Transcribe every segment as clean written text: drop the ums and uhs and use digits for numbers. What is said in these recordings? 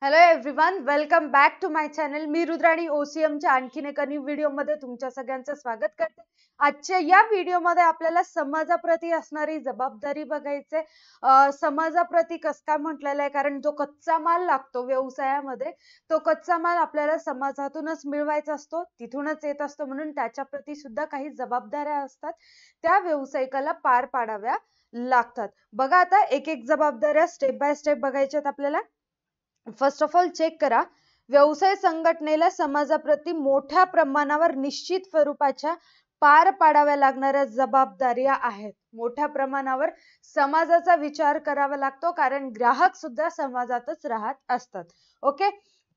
Hello everyone, welcome back to my channel. मी रुद्राणी OCMच्या आणखीन एका न्यू व्हिडिओमध्ये तुमच्या सगळ्यांचं स्वागत करते. आजच्या या व्हिडिओमध्ये आपल्याला समाजाप्रती असणारी जबाबदारी बघायचे. समाजाप्रती कसं काय म्हटलेलं आहे, कारण जो कच्चा माल लागतो व्यवसायामध्ये, तो कच्चा माल आपल्याला समाजातूनच मिळवायचा असतो, तिथूनच येत असतो, म्हणून त्याच्याप्रती सुद्धा काही जबाबदाऱ्या असतात, त्या व्यावसायिकाला पार पाडाव्या लागतात. बघा, आता एक एक जबाबदाऱ्या स्टेप बाय स्टेप बघायच्यात आपल्याला. फर्स्ट ऑफ ऑल चेक करा, व्यवसाय संघटनेला समाजाप्रती मोठ्या प्रमाणावर निश्चित स्वरूपाच्या पार पाडाव्या लागणाऱ्या जबाबदाऱ्या आहेत. मोठ्या प्रमाणावर समाजाचा विचार करावा लागतो, कारण ग्राहक सुद्धा समाजातच राहत असतात. ओके,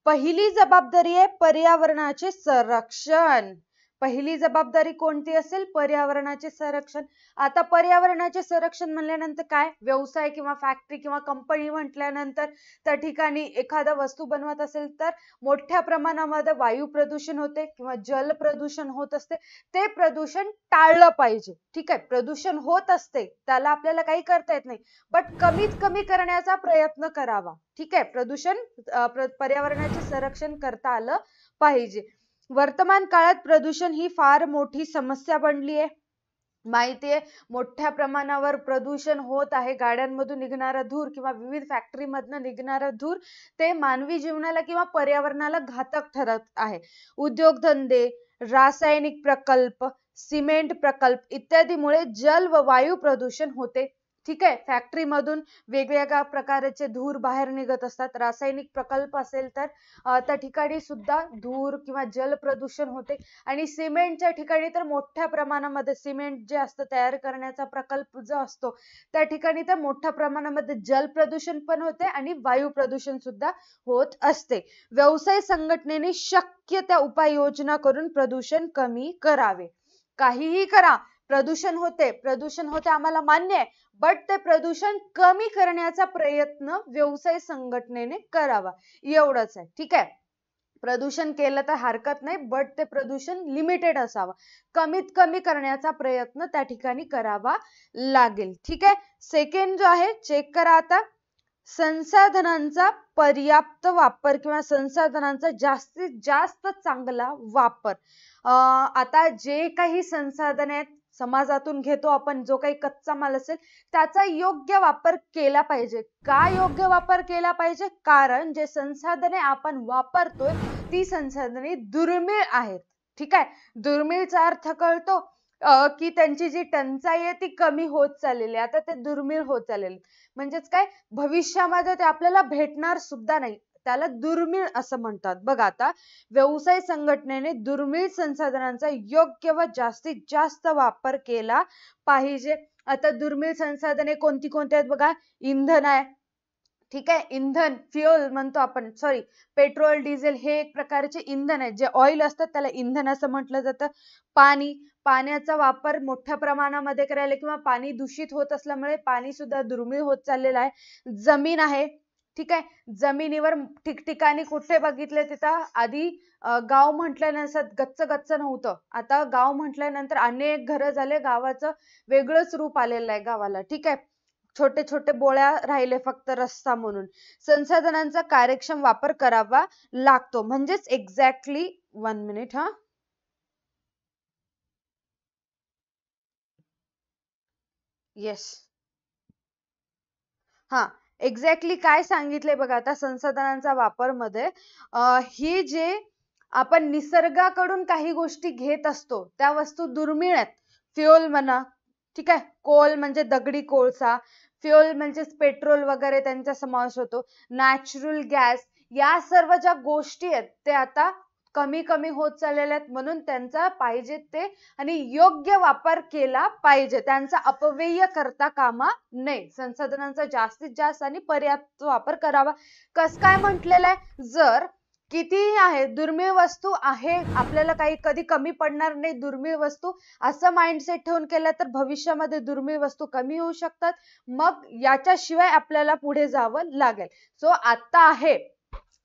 पहिली जबाबदारी आहे पर्यावरणाचे संरक्षण. पहिली जबाबदारी कोणती असेल? पर्यावरणाचे संरक्षण. आता पर्यावरणाचे संरक्षण म्हणल्यानंतर काय? व्यवसाय किंवा फॅक्टरी किंवा कंपनी म्हटल्यानंतर त्या ठिकाणी एखादा वस्तू बनवत असेल तर मोठ्या प्रमाणामध्ये वायू प्रदूषण होते किंवा जल प्रदूषण होत असते, ते प्रदूषण टाळलं पाहिजे. ठीक आहे, प्रदूषण होत असते, त्याला आपल्याला काही करता येत नाही, बट कमीत कमी करण्याचा प्रयत्न करावा. ठीक आहे, प्रदूषण पर्यावरणाचे संरक्षण करता आलं पाहिजे. वर्तमान काळात प्रदूषण ही फार मोठी समस्या बनली आहे. माहितीये, मोठ्या प्रमाणावर प्रदूषण होत आहे. गाड्यांमधून निघणारा धूर किंवा विविध फॅक्टरीमधून निघणारा धूर ते मानवी जीवनाला किंवा पर्यावरणाला घातक ठरत आहे. उद्योगधंदे, रासायनिक प्रकल्प, सिमेंट प्रकल्प इत्यादीमुळे जल व वायू प्रदूषण होते. ठीक आहे, फॅक्टरी मधून वेगवेगळ्या प्रकारचे धूर बाहेर निघत असतात. रासायनिक प्रकल्प असेल तर त्या ठिकाणी सुद्धा धूर किंवा जल प्रदूषण होते. आणि सिमेंटच्या ठिकाणी तर मोठ्या प्रमाणामध्ये सिमेंट जे असतं तयार करण्याचा प्रकल्प जो असतो त्या ठिकाणी तर मोठ्या प्रमाणामध्ये जल प्रदूषण पण होते आणि वायू प्रदूषण सुद्धा होत असते. व्यवसाय संघटनेने शक्य त्या उपाययोजना करून प्रदूषण कमी करावे. काहीही करा, प्रदूषण होते आम्हाला मान्य आहे, बट ते प्रदूषण कमी करण्याचा प्रयत्न व्यवसाय संघटनेने करावा, एवढंच आहे. ठीक आहे, प्रदूषण केलं तर हरकत नाही, बट ते प्रदूषण लिमिटेड असावं, कमीत कमी करण्याचा प्रयत्न त्या ठिकाणी करावा लागेल. ठीक आहे, सेकंड जो आहे चेक करा आता, संसाधनांचा पर्याप्त वापर किंवा संसाधनांचा जास्तीत जास्त चांगला वापर. आता जे काही संसाधन आहेत समाजातून घेतो आपण, जो काही कच्चा माल असेल त्याचा योग्य वापर केला पाहिजे. का योग्य वापर केला पाहिजे? कारण जे संसाधने आपण वापरतोय ती संसाधने दुर्मिळ आहेत. ठीक आहे, दुर्मिळचा अर्थ कळतो की त्यांची जी टंचाई आहे ती कमी होत चाललेली आहे. आता ते दुर्मिळ होत चाललेले, म्हणजेच काय, भविष्यामध्ये ते आपल्याला भेटणार सुद्धा नाही, त्याला दुर्मिळ असं म्हणतात. बघा, आता व्यवसाय संघटनेने दुर्मिळ संसाधनांचा योग्य व जास्तीत जास्त वापर केला पाहिजे. आता दुर्मिळ संसाधने कोणती कोणती आहेत बघा. इंधन आहे. ठीक आहे, इंधन, फ्युएल म्हणतो आपण, सॉरी, पेट्रोल डिझेल हे एक प्रकारचे इंधन आहे. जे ऑइल असतात त्याला इंधन असं म्हटलं जातं. पाणी, पाण्याचा वापर मोठ्या प्रमाणामध्ये करायला किंवा पाणी दूषित होत असल्यामुळे पाणी सुद्धा दुर्मिळ होत चाललेलं आहे. जमीन आहे. ठीक आहे, जमिनीवर ठिकठिकाणी कुठे बघितले तिथं आधी गाव म्हटल्यानंतर गच्च गच्च नव्हतं, आता गाव म्हटल्यानंतर अनेक घरं झाले, गावाचं वेगळंच रूप आलेलं आहे गावाला. ठीक आहे, छोटे छोटे बोळ्या राहिले फक्त रस्ता म्हणून. संसाधनांचा कार्यक्षम वापर करावा लागतो. म्हणजेच एक्झॅक्टली 1 मिनिट हा. येस, हा, एक्झॅक्टली काय सांगितलंय बघा. आता संसाधनांचा वापर मध्ये ही जे आपण निसर्गाकडून काही गोष्टी घेत असतो त्या वस्तू दुर्मिळ आहेत. फ्युएल म्हणा, ठीक आहे, कोल म्हणजे दगडी कोळसा, फ्युएल म्हणजे पेट्रोल वगैरे त्यांचा समावेश होतो. नॅचरल गॅस, या सर्व ज्या गोष्टी आहेत ते आता कमी कमी होत चाललेल्या आहेत, म्हणून त्यांचा पाहिजे ते आणि योग्य वापर केला पाहिजे, त्यांचा अपव्यय करता कामा नये. संसाधनांचा जास्तीत जास्त आणि पर्याप्त वापर करावा. कस काय म्हटलेलं आहे? जर कितीही आहे, दुर्मिळ वस्तू आहे, आपल्याला काही कधी कमी पडणार नाही दुर्मिळ वस्तू, असं माइंडसेट ठेवून केलं तर भविष्यामध्ये दुर्मिळ वस्तू कमी होऊ शकतात. मग याच्याशिवाय आपल्याला पुढे जावं लागेल. सो आता आहे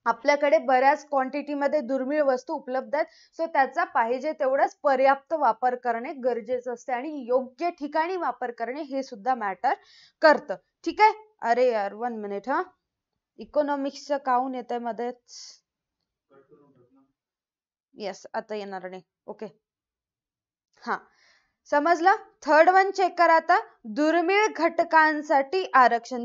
आपल्याकडे बऱ्याच क्वांटिटीमध्ये दुर्मिळ वस्तू उपलब्ध आहेत, सो त्याचा पाहिजे तेवढाच पर्याप्त वापर करणे गरजेचं असते आणि योग्य ठिकाणी वापर करणे हे सुद्धा मॅटर करतं. ठीक आहे, अरे यार 1 मिनिट हा. इकॉनॉमिक्सचं काऊन येतंय मध्येच? येस, आता येणार नाही. ओके, हा समजलं. थर्ड वन चेक करा आता. दुर्मिळ घटकांसाठी आरक्षण.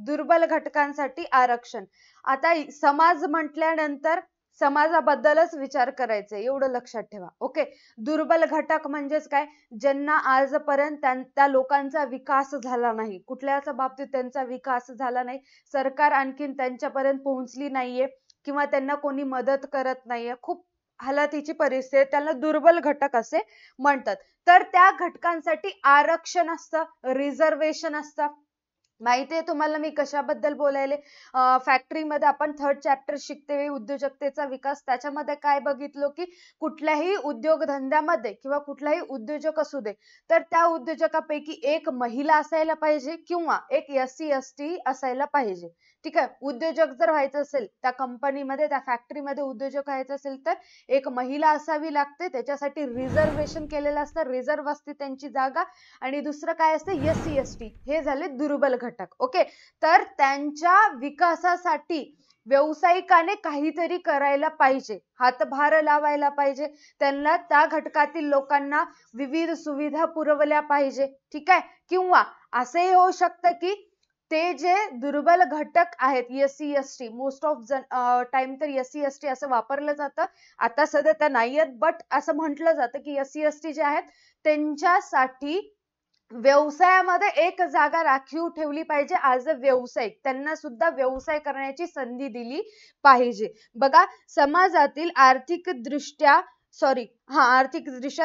दुर्बल घटकांसाठी आरक्षण. आता समाज म्हटल्यानंतर समाजाबद्दलच विचार करायचा, एवढं लक्षात ठेवा. ओके, दुर्बल घटक म्हणजेच काय? ज्यांना आजपर्यंत त्या लोकांचा विकास झाला नाही, कुठल्याच बाबतीत त्यांचा विकास झाला नाही, सरकार आणखीन त्यांच्यापर्यंत पोहोचली नाहीये किंवा त्यांना कोणी मदत करत नाहीये, खूप हालातीची परिस्थिती, त्याला दुर्बल घटक असे म्हणतात. तर त्या घटकांसाठी आरक्षण असतं, रिझर्वेशन असतं. माहितीये तुम्हाला मी कशाबद्दल बोलायले? फॅक्टरीमध्ये आपण थर्ड चॅप्टर शिकते उद्योजकतेचा विकास, त्याच्यामध्ये काय बघितलो की कुठल्याही उद्योगधंद्यामध्ये किंवा कुठलाही उद्योजक असू दे, तर त्या उद्योजकापैकी एक महिला असायला पाहिजे किंवा एक SC ST असायला पाहिजे. ठीक आहे, उद्योजक जर व्हायचं असेल, त्या कंपनीमध्ये त्या फॅक्टरीमध्ये उद्योजक व्हायचं असेल तर एक महिला असावी लागते. त्याच्यासाठी रिझर्वेशन केलेलं असतं, रिझर्व असते त्यांची जागा. आणि दुसरं काय असते? SC ST, हे झाले दुर्बल घटक. ओके, तर त्यांच्या विकासासाठी व्यावसायिकाने काहीतरी करायला पाहिजे, हातभार लावायला पाहिजे, त्यांना त्या घटकातील लोकांना विविध सुविधा पुरवल्या पाहिजे. ठीक आहे, किंवा असंही होऊ शकतं की ते जे दुर्बल घटक आहेत SC ST, most of time तर SC ST असं वापरलं जातं, आता सध्या त्या नाही आहेत, बट असं म्हटलं जातं की SC ST जे आहेत त्यांच्यासाठी व्यवसायामध्ये एक जागा राखीव ठेवली पाहिजे. ॲज अ व्यावसायिक त्यांना सुद्धा व्यवसाय करण्याची संधी दिली पाहिजे. बघा, समाजातील आर्थिकदृष्ट्या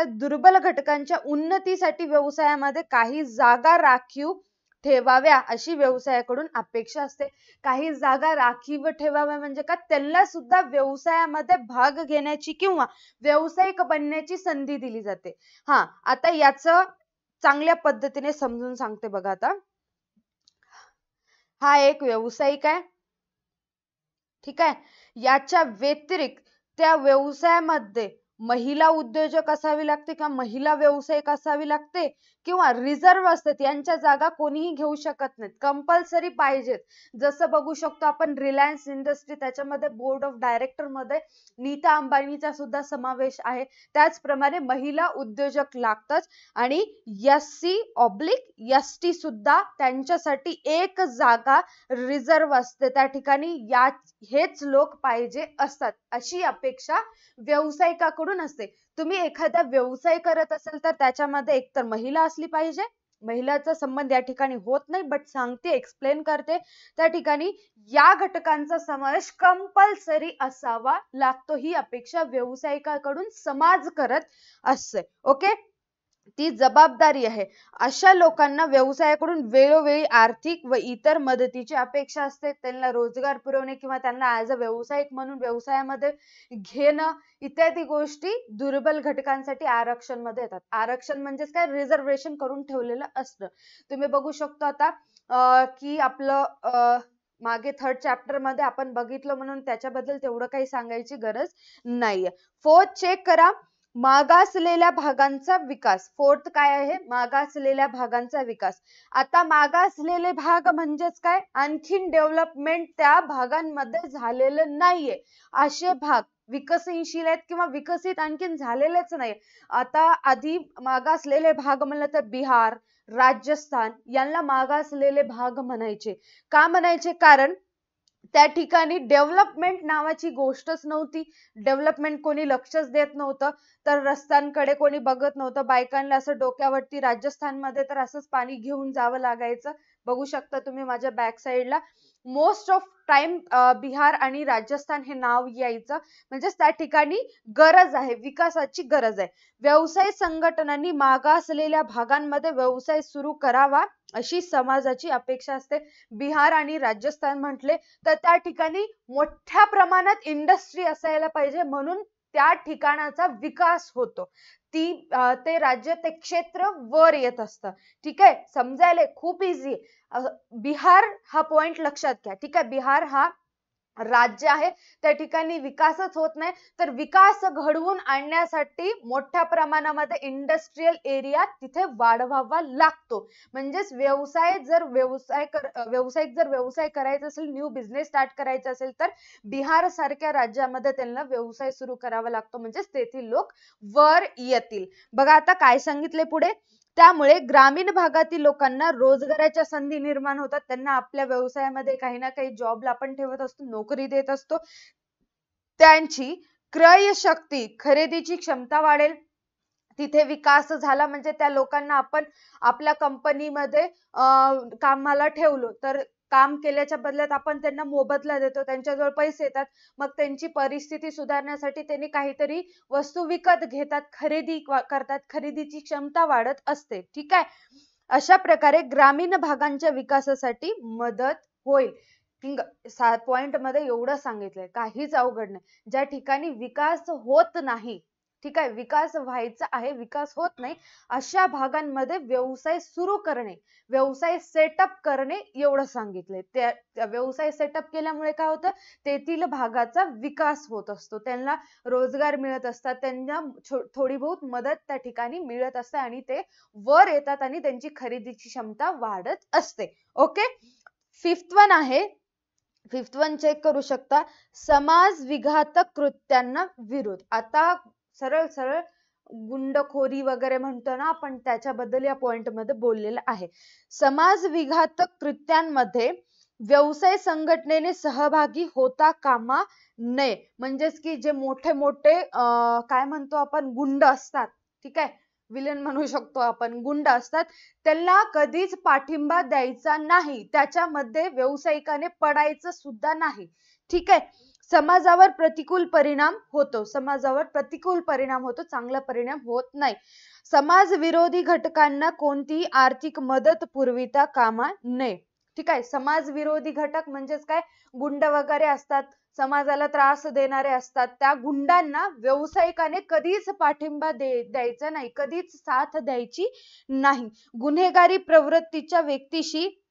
दुर्बल घटकांच्या उन्नतीसाठी व्यवसायामध्ये काही जागा राखीव ठेवाव्या अशी व्यवसायाकडून अपेक्षा असते. काही जागा राखीव ठेवाव्या म्हणजे का? त्यांना सुद्धा व्यवसायामध्ये भाग घेण्याची किंवा व्यावसायिक बनण्याची संधी दिली जाते. आता याचं चांगल्या पद्धतीने समजून सांगते बघा. आता हा एक व्यावसायिक आहे. ठीक आहे, याच्या व्यतिरिक्त त्या व्यवसायामध्ये महिला उद्योजक असावी लागते किंवा महिला व्यावसायिक असावी लागते किंवा रिझर्व असतात, यांच्या जागा कोणीही घेऊ शकत नाहीत, कंपल्सरी पाहिजेत. जसं बघू शकतो आपण रिलायन्स इंडस्ट्री, त्याच्यामध्ये बोर्ड ऑफ डायरेक्टर मध्ये नीता अंबानीचा सुद्धा समावेश आहे. त्याचप्रमाणे महिला उद्योजक लागतच. आणि SC/ST सुद्धा त्यांच्यासाठी एक जागा रिझर्व असते, त्या ठिकाणी हेच लोक पाहिजे असतात, अशी अपेक्षा व्यावसायिकाकडून असते. तुम्ही एखादा व्यवसाय करत असेल तर त्याच्यामध्ये एकतर महिला असली पाहिजे. महिलाचा संबंध या ठिकाणी होत नाही, बट सांगते, एक्सप्लेन करते. त्या ठिकाणी या घटकांचा समावेश कंपल्सरी असावा लागतो, ही अपेक्षा व्यावसायिकाकडून समाज करत असते. ओके, ती जबाबदारी आहे. अशा लोकांना व्यवसायाकडून वेळोवेळी आर्थिक व इतर मदतीची अपेक्षा असते. त्यांना रोजगार पुरवणे किंवा त्यांना ॲज अ व्यावसायिक म्हणून व्यवसायामध्ये घेणं इत्यादी गोष्टी दुर्बल घटकांसाठी आरक्षण मध्ये येतात. आरक्षण म्हणजेच काय? रिझर्वेशन करून ठेवलेलं असतं. तुम्ही बघू शकतो आता की आपलं मागे थर्ड चॅप्टर मध्ये आपण बघितलं म्हणून त्याच्याबद्दल तेवढं काही सांगायची गरज नाहीये. फोर्थ चेक करा, मागासलेल्या भागांचा विकास. फोर्थ काय आहे? मागासलेल्या भागांचा विकास. आता मागासलेले भाग म्हणजेच काय? आणखीन डेव्हलपमेंट त्या भागांमध्ये झालेलं नाहीये, असे भाग विकसनशील आहेत किंवा विकसित आणखीन झालेलेच नाही. आता आधी मागासलेले भाग म्हणलं तर बिहार, राजस्थान यांना मागासलेले भाग म्हणायचे. का म्हणायचे? कारण त्या ठिकाणी डेव्हलपमेंट नावाची गोष्टच नव्हती. डेव्हलपमेंट कोणी लक्षच देत नव्हतं, तर रस्त्यांकडे कोणी बघत नव्हतं. बायकांना असं डोक्यावरती राजस्थानमध्ये तर असंच पाणी घेऊन जावं लागायचं. बघू शकता तुम्ही माझ्या बॅक साईडला. मोस्ट ऑफ टाइम बिहार आणि राजस्थान हे नाव यायचं, म्हणजेच त्या ठिकाणी गरज आहे, विकासाची गरज आहे. व्यवसाय संघटनांनी मागासलेल्या भागांमध्ये व्यवसाय सुरू करावा अशी समाजाची अपेक्षा असते. बिहार आणि राजस्थान म्हटले तर त्या ठिकाणी मोठ्या प्रमाणात इंडस्ट्री असायला पाहिजे, म्हणून त्या ठिकाणाचा विकास होतो. ते राज्य, ते क्षेत्र वर येत असतं. ठीक आहे, समजायला खूप इझी. बिहार हा पॉइंट लक्षात घ्या. ठीक आहे, बिहार हा राज्य आहे त्या ठिकाणी विकासच होत नाही, तर विकास घडवून आणण्यासाठी मोठ्या प्रमाणामध्ये इंडस्ट्रियल एरिया तिथे वाढवावा लागतो. म्हणजेच व्यावसायिक जर व्यवसाय करायचा असेल, न्यू बिझनेस स्टार्ट करायचा असेल, तर बिहार सारख्या राज्यामध्ये त्यांना व्यवसाय सुरू करावा लागतो, म्हणजेच तेथील लोक वर येतील. बघा आता काय सांगितले पुढे, त्यामुळे ग्रामीण भागातील लोकांना रोजगाराच्या संधी निर्माण होतात. त्यांना आपल्या व्यवसायामध्ये काही ना काही जॉबला आपण ठेवत असतो, नोकरी देत असतो. त्यांची क्रय शक्ती, खरेदीची क्षमता वाढेल. तिथे विकास झाला म्हणजे त्या लोकांना आपण आपल्या कंपनीमध्ये कामाला ठेवलो, तर काम केल्याच्या बदल्यात आपण त्यांना मोबदला देतो, त्यांच्याजवळ पैसे येतात. मग त्यांची परिस्थिती सुधारण्यासाठी त्यांनी काहीतरी वस्तू विकत घेतात, खरेदी करतात, खरेदीची क्षमता वाढत असते. ठीक आहे. अशा प्रकारे ग्रामीण भागांच्या विकासासाठी मदत होईल. पॉइंट मध्ये एवढं सांगितलंय, काहीच अवघड नाही. ज्या ठिकाणी विकास होत नाही, ठीक आहे, विकास व्हायचा आहे, विकास होत नाही, अशा भागांमध्ये व्यवसाय सुरू करणे, व्यवसाय सेटअप करणे एवढं सांगितलंय. त्या व्यवसाय सेटअप केल्यामुळे काय होतं, तेथील भागाचा विकास होत असतो, त्यांना रोजगार मिळत असतात, त्यांना थोडी बहुत मदत त्या ठिकाणी मिळत असते आणि ते वर येतात आणि त्यांची खरेदीची क्षमता वाढत असते. ओके. फिफ्थ वन आहे, फिफ्थ वन चेक करू शकता, समाज विघातक कृत्यांना विरोध. आता सरळ सरळ गुंडखोरी वगैरे म्हणतो ना आपण, त्याच्याबद्दल या पॉइंट मध्ये बोललेलं आहे. समाज विघातक कृत्यांमध्ये व्यवसाय संघटनेने सहभागी होता कामा नये. म्हणजेच की जे मोठे मोठे काय म्हणतो आपण, गुंड असतात, ठीक आहे, विलन म्हणू शकतो आपण, गुंड असतात, त्यांना कधीच पाठिंबा द्यायचा नाही, त्याच्यामध्ये व्यावसायिकाने पडायचं सुद्धा नाही. ठीक आहे. समाजावर प्रतिकूल परिणाम होतो, समाजावर प्रतिकूल परिणाम होतो, चांगला परिणाम होत नाही. समाज विरोधी घटकांना कोणतीही आर्थिक मदत पुरविता कामा नये. ठीक आहे. समाज विरोधी घटक म्हणजेच काय, गुंड वगैरे असतात, समाजाला त्रास देणारे असतात, त्या गुंडांना व्यावसायिकाने कधीच पाठिंबा द्यायचा नाही, कधीच साथ द्यायची नाही. गुन्हेगारी प्रवृत्तीच्या व्यक्तीशी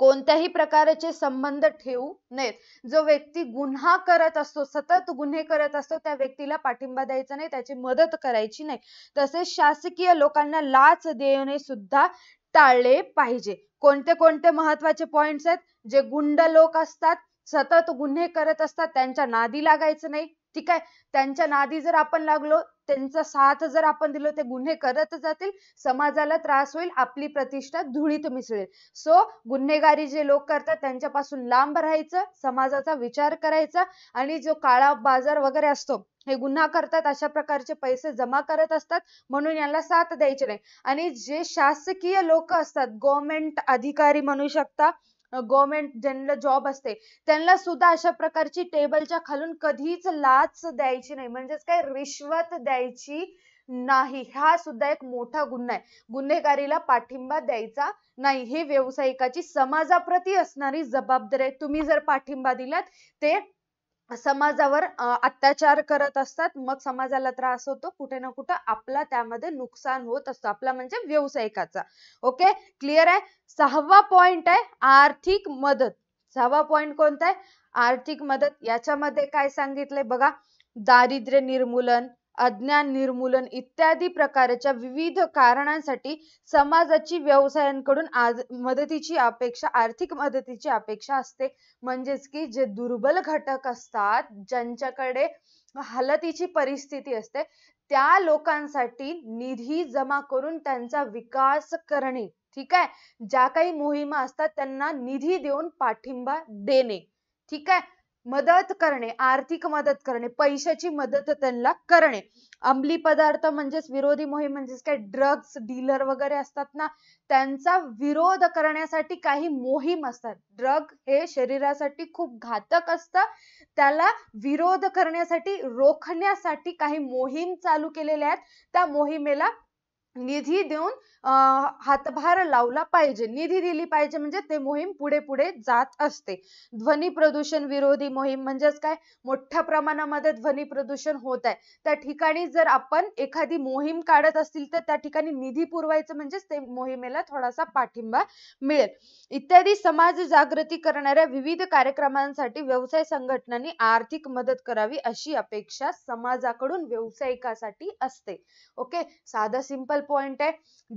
कोणत्याही प्रकारचे संबंध ठेवू नयेत. जो व्यक्ती गुन्हा करत असतो, सतत गुन्हे करत असतो, त्या व्यक्तीला पाठिंबा द्यायचा नाही, त्याची मदत करायची नाही. तसेच शासकीय लोकांना लाच देणे सुद्धा टाळले पाहिजे. कोणते कोणते महत्वाचे पॉइंट्स आहेत, जे गुंड लोक असतात, सतत गुन्हे करत असतात, त्यांच्या नादी लागायचं नाही. ठीक आहे. त्यांच्या नादी जर आपण लागलो, त्यांचा साथ जर आपण दिलो, ते गुन्हे करत जातील, समाजाला त्रास होईल, आपली प्रतिष्ठा धुळीत मिसळेल. सो गुन्हेगारी जे लोक करतात त्यांच्यापासून लांब राहायचं, समाजाचा विचार करायचा, आणि जो काळा बाजार वगैरे असतो, हे गुन्हा करतात, अशा प्रकारचे पैसे जमा करत असतात, म्हणून यांना साथ द्यायची नाही. आणि जे शासकीय लोक असतात, गव्हर्नमेंट अधिकारी म्हणू शकता, गव्हर्नमेंट ज्यांना जॉब असते, त्यांना सुद्धा अशा प्रकारची टेबलच्या खालून कधीच लाच द्यायची नाही, म्हणजेच काय, रिश्वत द्यायची नाही. हा सुद्धा एक मोठा गुन्हा आहे. गुन्हेगारीला पाठिंबा द्यायचा नाही, हे व्यावसायिकाची समाजाप्रती असणारी जबाबदारी आहे. तुम्ही जर पाठिंबा दिलात, ते समाजावर अत्याचार करत असतात, मग समाजाला त्रास होतो, कुठे ना कुठे आपला त्यामध्ये नुकसान होत असतं, आपला म्हणजे व्यावसायिकाचा. ओके, क्लिअर आहे. 6वा पॉइंट आहे आर्थिक मदत. 6वा पॉइंट कोणता आहे, आर्थिक मदत. याच्यामध्ये काय सांगितलंय बघा, दारिद्र्य निर्मूलन, अज्ञान निर्मूलन इत्यादी प्रकारच्या विविध कारणांसाठी समाजाची व्यवसायांकडून मदतीची अपेक्षा, आर्थिक मदतीची अपेक्षा असते. म्हणजेच की जे दुर्बल घटक असतात, ज्यांच्याकडे हालतीची परिस्थिती असते, त्या लोकांसाठी निधी जमा करून त्यांचा विकास करणे. ठीक आहे. ज्या काही मोहिमा असतात त्यांना निधी देऊन पाठिंबा देणे. ठीक आहे. मदत करणे, आर्थिक मदत करणे, पैशाची मदत त्यांना करणे. अंमली पदार्थ म्हणजेच विरोधी मोहीम, म्हणजेच काय, ड्रग्स डीलर वगैरे असतात ना, त्यांचा विरोध करण्यासाठी काही मोहीम असतात. ड्रग हे शरीरासाठी खूप घातक असतं, त्याला विरोध करण्यासाठी, रोखण्यासाठी काही मोहीम चालू केलेल्या आहेत. त्या मोहिमेला निधी देऊन हातभार लावला पाहिजे, निधी दिली पाहिजे, म्हणजे ते मोहीम पुढे पुढे जात असते. ध्वनी प्रदूषण विरोधी मोहीम म्हणजेच काय, मोठ्या प्रमाणामध्ये ध्वनी प्रदूषण होत आहे, त्या ठिकाणी जर आपण एखादी मोहीम काढत असतील तर त्या ठिकाणी निधी पुरवायचं, म्हणजेच ते मोहिमेला थोडासा पाठिंबा मिळेल. इत्यादी समाज जागृती करणाऱ्या विविध कार्यक्रमांसाठी व्यवसाय संघटनांनी आर्थिक मदत करावी अशी अपेक्षा समाजाकडून व्यावसायिकासाठी असते. ओके, साधा सिंपल पॉइंट आहे.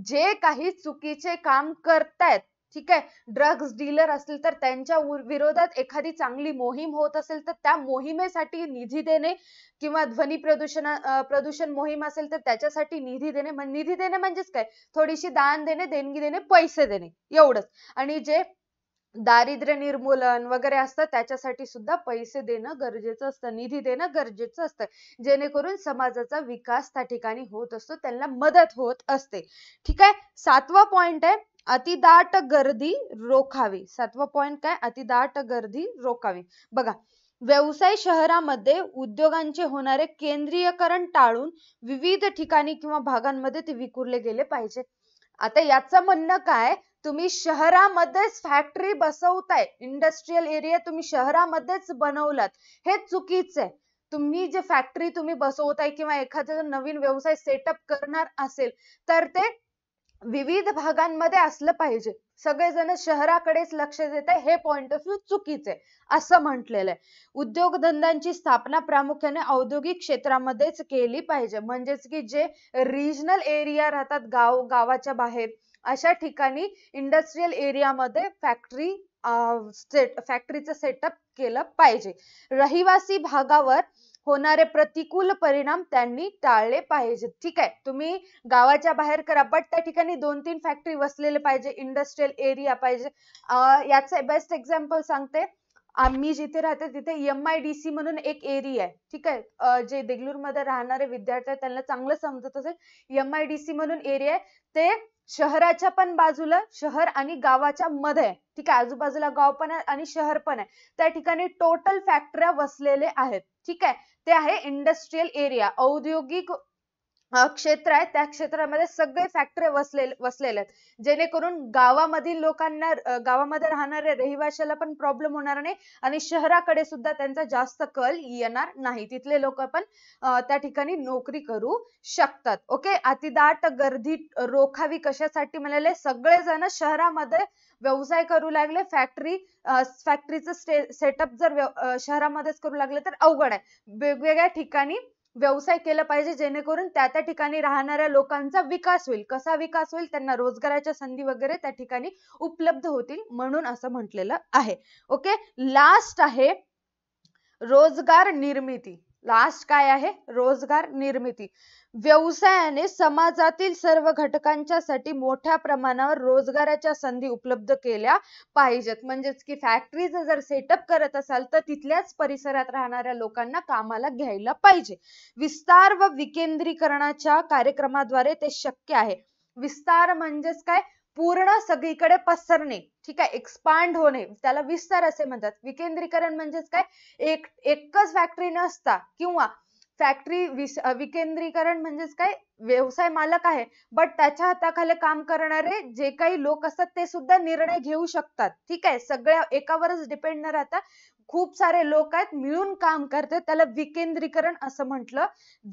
जे काही चुकीचे काम करतायत, ठीक आहे, ड्रग्ज डीलर असतील तर त्यांच्या विरोधात एखादी चांगली मोहीम होत असेल तर त्या मोहिमेसाठी निधी देणे, किंवा ध्वनी प्रदूषण मोहीम असेल तर त्याच्यासाठी निधी देणे. निधी देणे म्हणजेच काय, थोडीशी दान देणे, देणगी देणे, पैसे देणे, एवढंच. आणि जे दारिद्र्य निर्मूलन वगैरे असतं त्याच्यासाठी सुद्धा पैसे देणं गरजेचं असतं, निधी देणं गरजेचं असतं, जेणेकरून समाजाचा विकास त्या ठिकाणी होत असतो, त्यांना मदत होत असते. ठीक आहे. 7वा पॉइंट आहे, अतिदाट गर्दी रोखावी. 7वा पॉइंट काय, अतिदाट गर्दी रोखावी. बघा, व्यवसाय शहरामध्ये उद्योगांचे होणारे केंद्रीयकरण टाळून विविध ठिकाणी किंवा भागांमध्ये ते विखुरले गेले पाहिजे. आता याचं म्हणणं काय, तुम्ही शहरामध्येच फॅक्टरी बसवताय, इंडस्ट्रियल एरिया तुम्ही शहरामध्येच बनवलात, हे चुकीचं आहे. तुम्ही जे फॅक्टरी तुम्ही बसवताय किंवा एखादा नवीन व्यवसाय सेटअप करणार असेल तर ते विविध भागांमध्ये असलं पाहिजे. सगळेजण शहराकडेच लक्ष देत आहे, हे पॉइंट ऑफ व्ह्यू चुकीचे आहे असं म्हटलेलं आहे. उद्योगधंद्यांची स्थापना प्रामुख्याने औद्योगिक क्षेत्रामध्येच केली पाहिजे, म्हणजेच की जे रिजनल एरिया राहतात, गावाच्या बाहेर, अशा ठिकाणी इंडस्ट्रियल एरियामध्ये फॅक्टरीचं सेटअप केलं पाहिजे. रहिवासी भागावर होणारे प्रतिकूल परिणाम त्यांनी टाळले पाहिजेत. ठीक आहे, तुम्ही गावाच्या बाहेर करा, बट त्या ठिकाणी 2-3 फॅक्टरी वसलेले पाहिजे, इंडस्ट्रियल एरिया पाहिजे. याचं बेस्ट एक्झाम्पल सांगते. आम्ही जिथे राहते तिथे MIDC म्हणून एक एरिया आहे. ठीक आहे, जे देगलूरमध्ये राहणारे विद्यार्थी आहेत त्यांना चांगलं समजत असेल, MIDC म्हणून एरिया आहे, ते शहराच्या पण बाजूला, शहर आणि गावाच्या मध्ये आहे. ठीक आहे, आजूबाजूला गाव पण आहे आणि शहर पण आहे. त्या ठिकाणी टोटल फॅक्टऱ्या वसलेले आहेत. ठीक आहे, ते आहे इंडस्ट्रियल एरिया, औद्योगिक क्षेत्र आहे. त्या क्षेत्रामध्ये सगळे फॅक्टरी वसलेले आहेत, जेणेकरून गावामधील लोकांना, गावामध्ये राहणाऱ्या रहिवाशाला पण प्रॉब्लेम होणार नाही आणि शहराकडे सुद्धा त्यांचा जास्त कल येणार नाही. तिथले लोक पण त्या ठिकाणी नोकरी करू शकतात. ओके, अतिदाट गर्दी रोखावी कशासाठी म्हणाले, सगळेजण शहरामध्ये व्यवसाय करू लागले, फॅक्टरीचं सेटअप जर शहरामध्येच करू लागले तर अवघड आहे. वेगवेगळ्या ठिकाणी व्यवसाय केला पाहिजे, जेणेकरून त्या ठिकाणी राहणाऱ्या लोकांचा विकास होईल. कसा विकास होईल, त्यांना रोजगाराच्या संधी वगैरे त्या ठिकाणी उपलब्ध होतील, म्हणून असं म्हटलेलं आहे. ओके, लास्ट आहे रोजगार निर्मिती. लास्ट काय आहे, रोजगार निर्मिती. व्यवसायाने समाजातील सर्व घटकांच्यासाठी मोठ्या प्रमाणावर रोजगाराच्या संधी उपलब्ध केल्या पाहिजेत. म्हणजेच की फॅक्टरीज जर सेटअप करत असाल तर तिथल्याच परिसरात राहणाऱ्या लोकांना कामाला घ्यायला पाहिजे. विस्तार व विकेंद्रीकरणाच्या कार्यक्रमाद्वारे ते शक्य आहे. विस्तार म्हणजेच काय, पूर्ण सगळीकडे पसरणे. ठीक आहे, एक्सपांड होणे, त्याला विस्तार असे म्हणतात. विकेंद्रीकरण म्हणजेच काय, एकच फॅक्टरी नसता, किंवा फॅक्टरी विकेंद्रीकरण म्हणजेच काय, व्यवसाय मालक आहे बट त्याच्या हाताखाली काम करणारे जे काही लोक असतात ते सुद्धा निर्णय घेऊ शकतात. ठीक आहे, सगळ्या एकावरच डिपेंड न राहता खूप सारे लोक आहेत, मिळून काम करतात, त्याला विकेंद्रीकरण असं म्हटलं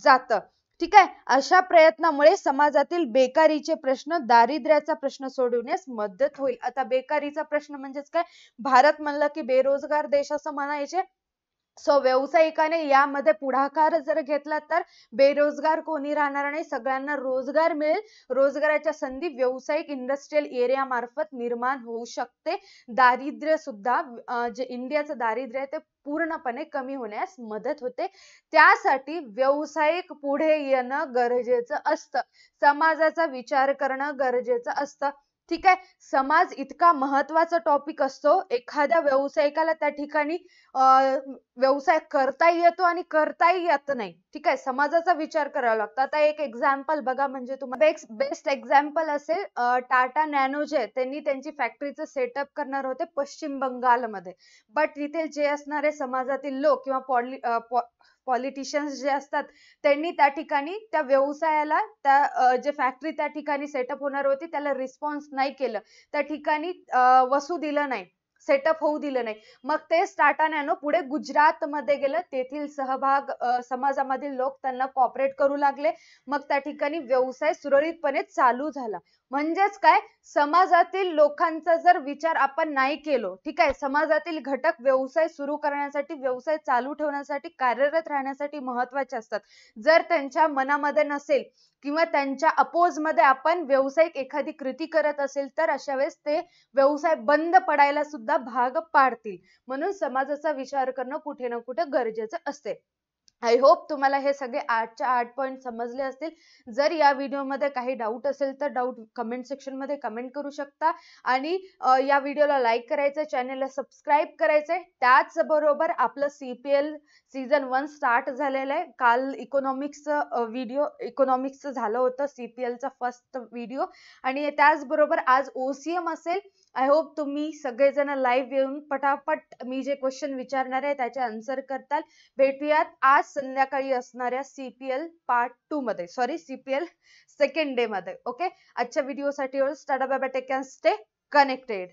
जातं. ठीक आहे, अशा प्रयत्नामुळे समाजातील बेकारीचे प्रश्न, दारिद्र्याचा प्रश्न सोडवण्यास मदत होईल. आता बेकारीचा प्रश्न म्हणजेच काय, भारत म्हणलं की बेरोजगार देश असं म्हणायचे. सो व्यावसायिकाने यामध्ये पुढाकार जर घेतला तर बेरोजगार कोणी राहणार नाही, सगळ्यांना रोजगार मिळेल. रोजगाराच्या संधी व्यावसायिक इंडस्ट्रियल एरिया मार्फत निर्माण होऊ शकते. दारिद्र्य सुद्धा, जे इंडियाचं दारिद्र्य आहे ते पूर्णपणे कमी होण्यास मदत होते. त्यासाठी व्यावसायिक पुढे येणं गरजेचं असतं, समाजाचा विचार करणं गरजेचं असतं. ठीक आहे, समाज इतका महत्वाचा टॉपिक असतो, एखाद्या व्यावसायिकाला त्या ठिकाणी व्यवसाय करताही येतो आणि करताही येत नाही. ठीक आहे, समाजाचा विचार करावा लागतो. आता एक एक्झाम्पल बघा, म्हणजे तुम्हाला बेस्ट एक्झाम्पल असेल, टाटा नॅनो जे त्यांनी त्यांची फॅक्टरीचं सेटअप करणार होते पश्चिम बंगालमध्ये, बट तिथे जे असणारे समाजातील लोक किंवा पॉलिटिशियन्स जे असतात त्यांनी त्या ठिकाणी त्या व्यवसायाला त्या जे फॅक्टरी त्या ठिकाणी सेटअप होणार होती त्याला रिस्पॉन्स नाही केलं, त्या ठिकाणी वसू दिलं नाही, सेटअप होऊ दिलं नाही. मग तेच टाटा नॅनो पुढे गुजरातमध्ये गेलं, तेथील समाजामधील लोक त्यांना कॉपरेट करू लागले. मग त्या ठिकाणी व्यवसाय सुरळीतपणे चालू झाला. म्हणजेच काय, समाजातील लोकांचा जर विचार आपण नाही केलो, ठीक आहे, समाजातील घटक व्यवसाय सुरू करण्यासाठी, व्यवसाय चालू ठेवण्यासाठी, कार्यरत राहण्यासाठी महत्वाचे असतात. जर त्यांच्या मनामध्ये नसेल किंवा त्यांच्या अपोज मध्ये आपण व्यावसायिक एखादी कृती करत असेल तर अशा वेळेस ते व्यवसाय बंद पडायला सुद्धा भाग पाडतील. म्हणून समाजाचा विचार करणं कुठे ना कुठे गरजेचं असते. आय होप तुम्हाला हे सगळे 8च्या 8 पॉइंट समजले असतील. जर या व्हिडिओमध्ये काही डाऊट असेल तर डाऊट कमेंट सेक्शन मध्ये कमेंट करू शकता आणि या व्हिडिओला लाईक करायचं, चॅनलला सबस्क्राईब करायचंय. त्याचबरोबर आपलं CPL सीझन 1 स्टार्ट झालेलं आहे. काल इकॉनॉमिक्सचं झालं होतं, CPLचा फर्स्ट व्हिडिओ, आणि त्याचबरोबर आज OCM असेल. आय होप तुम्ही सगळेजण लाईव्ह येऊन पटापट मी जे क्वेश्चन विचारणार आहे त्याचे आन्सर करताल. भेटूयात आज संध्याकाळी असणाऱ्या CPL पार्ट 2 मध्ये, सॉरी CPL सेकंड डे मध्ये. ओके, आजच्या व्हिडिओसाठी tata bye bye, take care, stay connected.